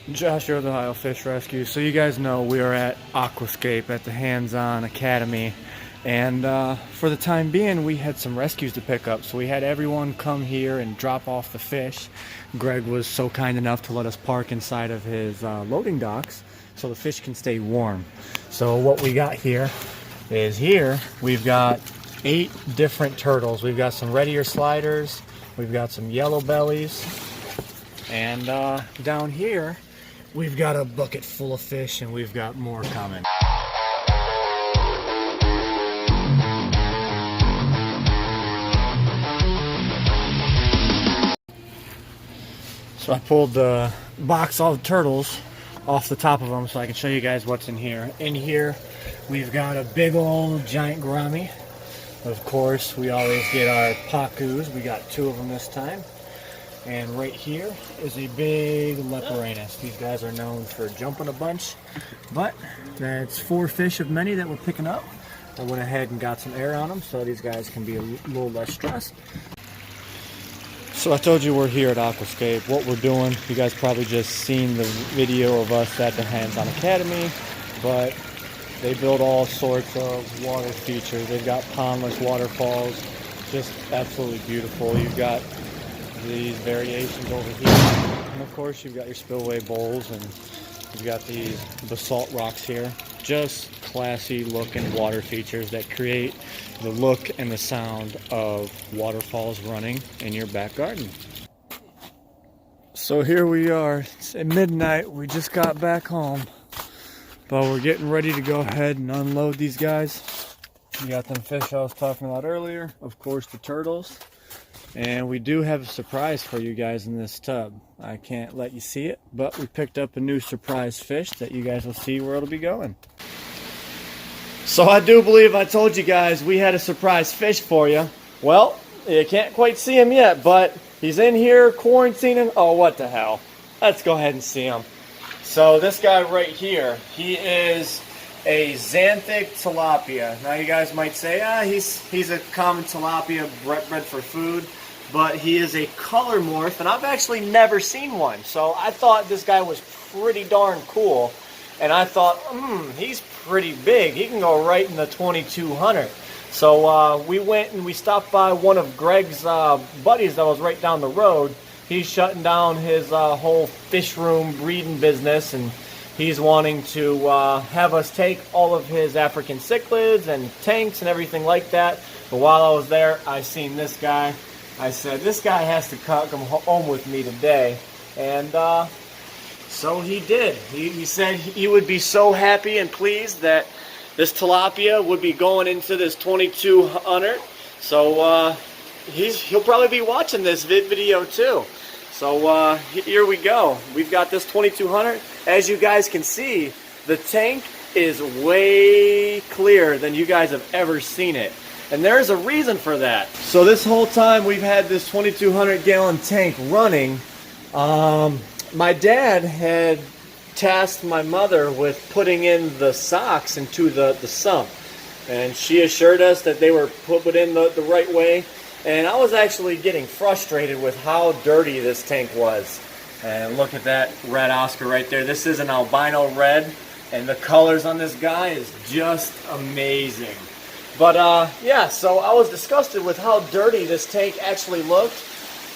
Josh here with Ohio Fish Rescue. So you guys know we are at Aquascape at the Hands-On Academy, and for the time being we had some rescues to pick up, so we had everyone come here and drop off the fish. Greg was so kind enough to let us park inside of his loading docks so the fish can stay warm. So what we got here we've got 8 different turtles. We've got some red ear sliders, we've got some yellow bellies, and down here we've got a bucket full of fish, and we've got more coming. So I pulled the box, all the turtles, off the top of them so I can show you guys what's in here. In here we've got a big old giant gourami. Of course, we always get our pacus. We got 2 of them this time. And right here is a big leporanus. These guys are known for jumping a bunch, but that's 4 fish of many that we're picking up. I went ahead and got some air on them so these guys can be a little less stressed. So I told you we're here at Aquascape. What we're doing, you guys probably just seen the video of us at the Hands-On Academy, but they build all sorts of water features. They've got pondless waterfalls, just absolutely beautiful. You've got these variations over here, and of course you've got your spillway bowls, and you've got these basalt rocks here. Just classy looking water features that create the look and the sound of waterfalls running in your back garden. So here we are, it's at midnight. We just got back home, but we're getting ready to go ahead and unload these guys. We got them fish I was talking about earlier, of course the turtles. And we do have a surprise for you guys in this tub. I can't let you see it, but we picked up a new surprise fish that you guys will see where it'll be going. So I do believe I told you guys we had a surprise fish for you. Well, you can't quite see him yet, but he's in here quarantining. Oh, what the hell. Let's go ahead and see him. So this guy right here, he is a Xanthate Tilapia. Now you guys might say, he's a common tilapia bred for food, but he is a color morph, and I've actually never seen one. So I thought this guy was pretty darn cool, and I thought, he's pretty big. He can go right in the 2200. So we went and we stopped by one of Greg's buddies that was right down the road. He's shutting down his whole fish room breeding business, and he's wanting to have us take all of his African cichlids and tanks and everything like that. But while I was there, I seen this guy. I said, this guy has to come home with me today. And so he did. He said he would be so happy and pleased that this tilapia would be going into this 2200. So he'll probably be watching this video too. So here we go. We've got this 2200. As you guys can see, the tank is way clearer than you guys have ever seen it. And there's a reason for that. So this whole time we've had this 2200 gallon tank running, my dad had tasked my mother with putting in the socks into the sump. And she assured us that they were put in the right way. And I was actually getting frustrated with how dirty this tank was. And look at that red Oscar right there. This is an albino red, and the colors on this guy is just amazing. But yeah, so I was disgusted with how dirty this tank actually looked,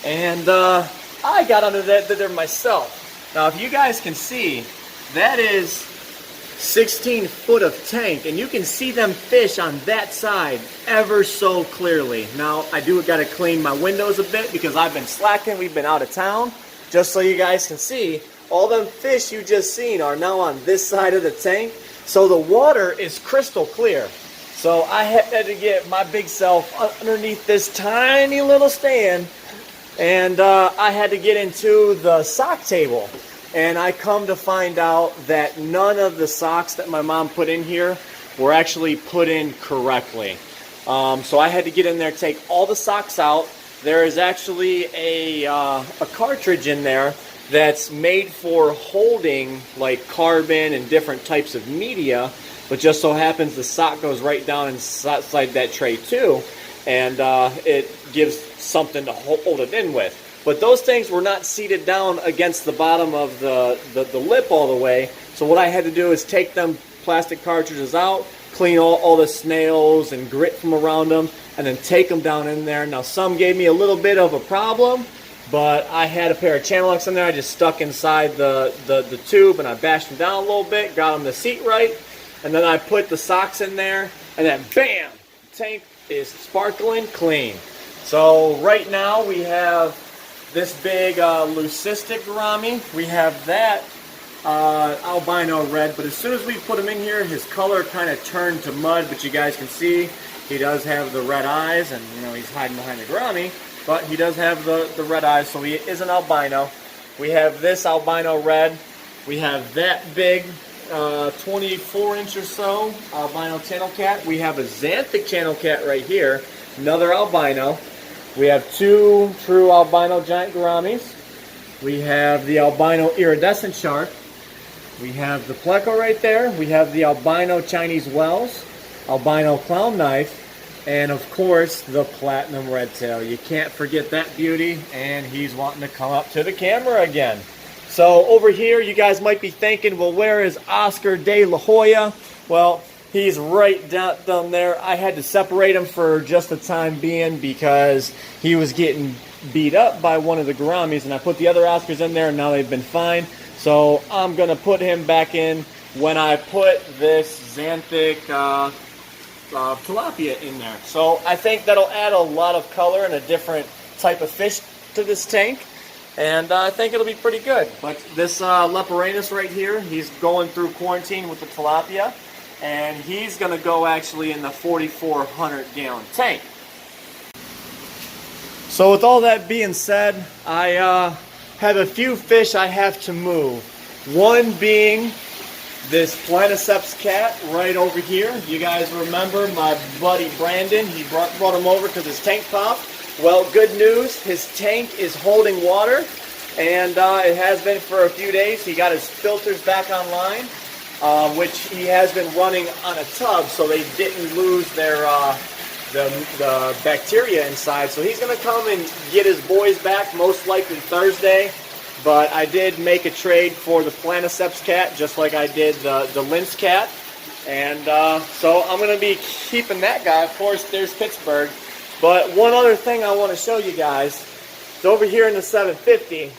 and I got under that there myself. Now if you guys can see, that is 16 foot of tank, and you can see them fish on that side ever so clearly. Now I do got to clean my windows a bit because I've been slacking. We've been out of town. Just so you guys can see, all them fish you just seen are now on this side of the tank. So the water is crystal clear. So I had to get my big self underneath this tiny little stand, and I had to get into the sock table. And I come to find out that none of the socks that my mom put in here were actually put in correctly. So I had to get in there, take all the socks out. There is actually a cartridge in there that's made for holding like carbon and different types of media, but just so happens the sock goes right down inside that tray too, and it gives something to hold it in with. but those things were not seated down against the bottom of the lip all the way. So what I had to do is take them plastic cartridges out, clean all the snails and grit from around them, and then take them down in there. Now some gave me a little bit of a problem, but I had a pair of channel locks in there. I just stuck inside the tube and I bashed them down a little bit, got them to seat right, and then I put the socks in there, and then bam, the tank is sparkling clean. So right now we have this big leucistic gourami. We have that albino red, but as soon as we put him in here, his color kind of turned to mud, but you guys can see he does have the red eyes, and you know he's hiding behind the gourami, but he does have the red eyes, so he is an albino. We have this albino red. We have that big 24-inch or so albino channel cat. We have a xanthate channel cat right here, another albino. We have two true albino giant gouramis. We have the albino iridescent shark. We have the pleco right there. We have the albino Chinese whales, albino clown knife, and of course the platinum red tail. You can't forget that beauty, and he's wanting to come up to the camera again. So over here you guys might be thinking, well, where is Oscar de la Hoya? Well, he's right down there. I had to separate him for just the time being because he was getting beat up by one of the gouramis, and I put the other Oscars in there and now they've been fine. So I'm going to put him back in when I put this Xanthate Tilapia in there. So I think that'll add a lot of color and a different type of fish to this tank. And I think it'll be pretty good. But this Leporanus right here, he's going through quarantine with the tilapia. And he's going to go actually in the 4,400 gallon tank. So with all that being said, I have a few fish I have to move. One being this Planiceps cat right over here. You guys remember my buddy Brandon, he brought him over because his tank popped. Well, good news, his tank is holding water, and it has been for a few days. He got his filters back online, which he has been running on a tub, so they didn't lose their the bacteria inside. So he's going to come and get his boys back, most likely Thursday. But I did make a trade for the Planiceps cat, just like I did the Lynx cat. And so I'm going to be keeping that guy. Of course, there's Pittsburgh. But one other thing I want to show you guys is over here in the 750,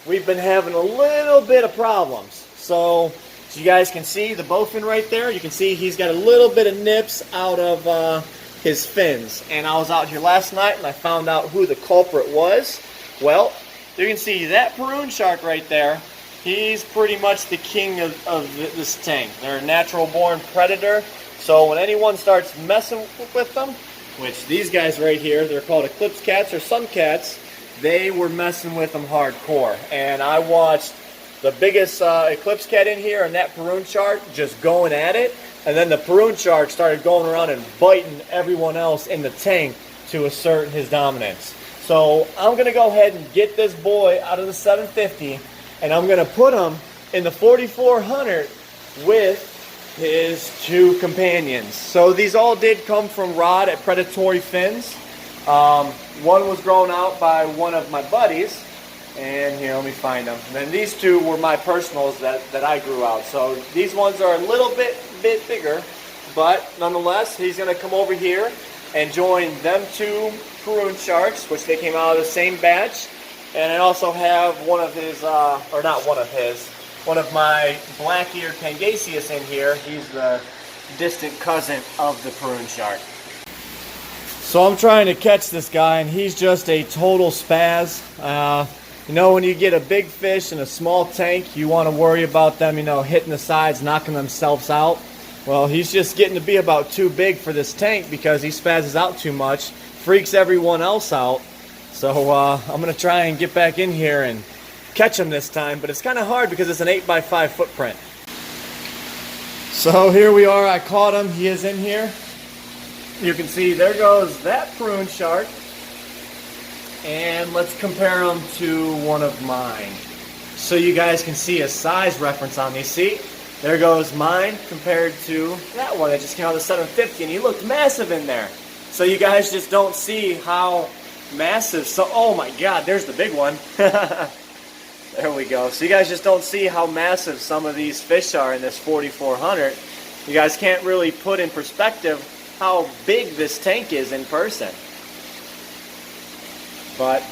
we've been having a little bit of problems. So you guys can see the bowfin right there. You can see he's got a little bit of nips out of his fins. And I was out here last night and I found out who the culprit was. Well, you can see that Peron Shark right there. He's pretty much the king of this tank. They're a natural born predator. So when anyone starts messing with them, which these guys right here, they're called Eclipse Cats or Sun Cats, they were messing with them hardcore. And I watched the biggest Eclipse Cat in here and that Peron Shark just going at it. And then the Peron Shark started going around and biting everyone else in the tank to assert his dominance. So I'm going to go ahead and get this boy out of the 750, and I'm going to put him in the 4,400 with his two companions. So these all did come from Rod at Predatory Fins. One was grown out by one of my buddies, and here, let me find them. And then these two were my personals that I grew out. So these ones are a little bit bigger, but nonetheless, he's going to come over here and join them two Peron Sharks, which they came out of the same batch. And I also have one of his, or not one of his, one of my black-eared Pangasius in here. He's the distant cousin of the Peron Shark. So I'm trying to catch this guy, and he's just a total spaz. You know, when you get a big fish in a small tank, you want to worry about them, you know, hitting the sides, knocking themselves out. Well, he's just getting to be about too big for this tank because he spazzes out too much, freaks everyone else out. So I'm going to try and get back in here and catch him this time, but it's kind of hard because it's an 8x5 footprint. So here we are, I caught him, he is in here. You can see there goes that Peron Shark. And let's compare him to one of mine, so you guys can see a size reference on these. See? There goes mine compared to that one that just came out of the 750, and he looked massive in there. So you guys just don't see how massive. So, oh my God, there's the big one. There we go. So you guys just don't see how massive some of these fish are in this 4400. You guys can't really put in perspective how big this tank is in person. But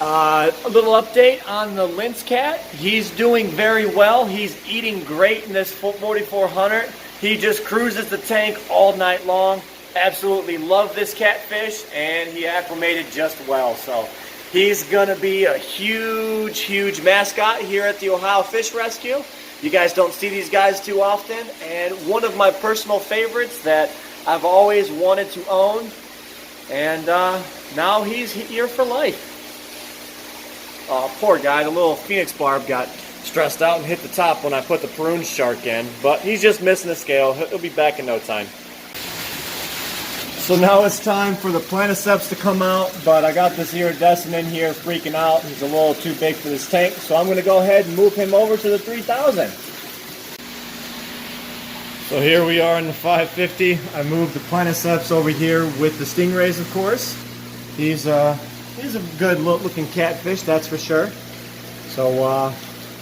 a little update on the lynx cat. He's doing very well. He's eating great in this 4400. He just cruises the tank all night long. Absolutely love this catfish, and he acclimated just well. So he's going to be a huge, huge mascot here at the Ohio Fish Rescue. You guys don't see these guys too often, and one of my personal favorites that I've always wanted to own, and now he's here for life. Oh, poor guy, the little Phoenix barb got stressed out and hit the top when I put the Peron Shark in, but he's just missing the scale. He'll be back in no time. So now it's time for the planiceps to come out, but I got this iridescent in here freaking out. He's a little too big for this tank, so I'm going to go ahead and move him over to the 3000. So here we are in the 550. I moved the planiceps over here with the stingrays, of course. He's a good looking catfish, that's for sure. So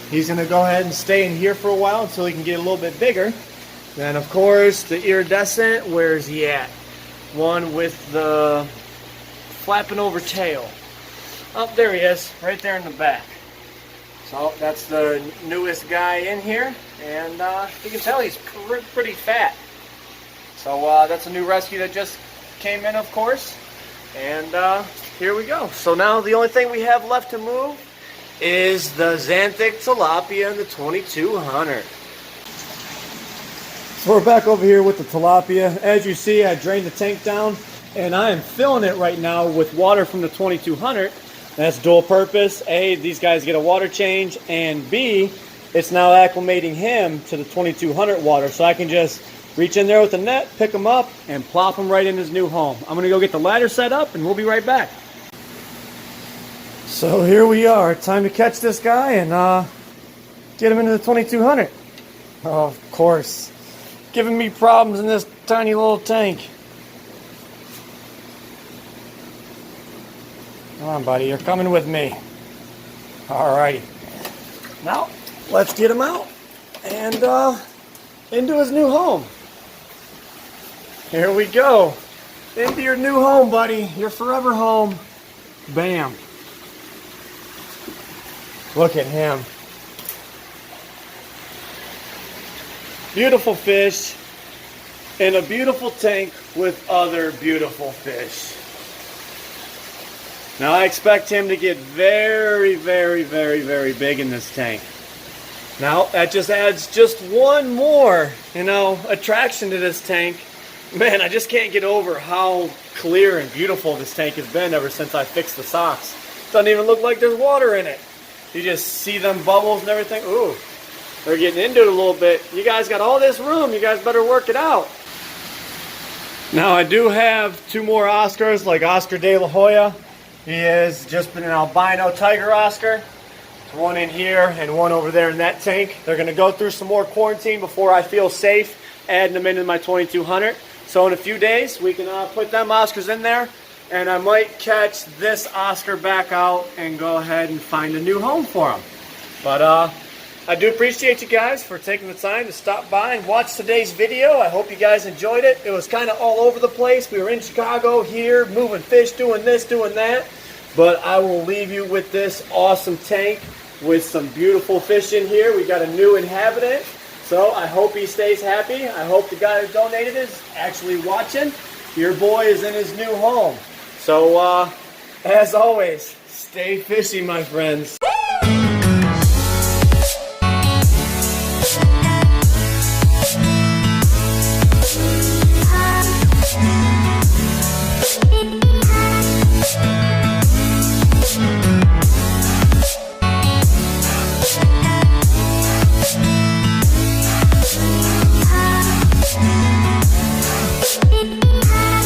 he's going to go ahead and stay in here for a while until he can get a little bit bigger. Then, of course, the iridescent, where's he at? One with the flapping over tail. Oh, there he is, right there in the back. So that's the newest guy in here, and you can tell he's pretty fat. So that's a new rescue that just came in, of course. And here we go. So now the only thing we have left to move is the Xanthate Tilapia in the 2200. So we're back over here with the tilapia. As you see, I drained the tank down, and I am filling it right now with water from the 2200. That's dual purpose. A, these guys get a water change, and B, it's now acclimating him to the 2200 water, so I can just reach in there with the net, pick him up, and plop him right in his new home. I'm going to go get the ladder set up, and we'll be right back. So here we are. Time to catch this guy and get him into the 2200. Oh, of course. Giving me problems in this tiny little tank. Come on, buddy, you're coming with me. Alrighty. Now, let's get him out and into his new home. Here we go. Into your new home, buddy. Your forever home. Bam. Look at him. Beautiful fish in a beautiful tank with other beautiful fish. Now I expect him to get very, very, very, very big in this tank. Now that just adds just one more, attraction to this tank. Man, I just can't get over how clear and beautiful this tank has been ever since I fixed the socks. Doesn't even look like there's water in it. You just see them bubbles and everything. Ooh. They're getting into it a little bit. You guys got all this room. You guys better work it out. Now, I do have two more Oscars, like Oscar de la Hoya. He has just been an albino tiger Oscar. There's one in here and one over there in that tank. They're going to go through some more quarantine before I feel safe adding them into my 2200. So in a few days, we can put them Oscars in there. And I might catch this Oscar back out and go ahead and find a new home for him. But, I do appreciate you guys for taking the time to stop by and watch today's video. I hope you guys enjoyed it. It was kind of all over the place. We were in Chicago, here, moving fish, doing this, doing that. But I will leave you with this awesome tank with some beautiful fish in here. We got a new inhabitant, so I hope he stays happy. I hope the guy who donated is actually watching. Your boy is in his new home. So, as always, stay fishy, my friends.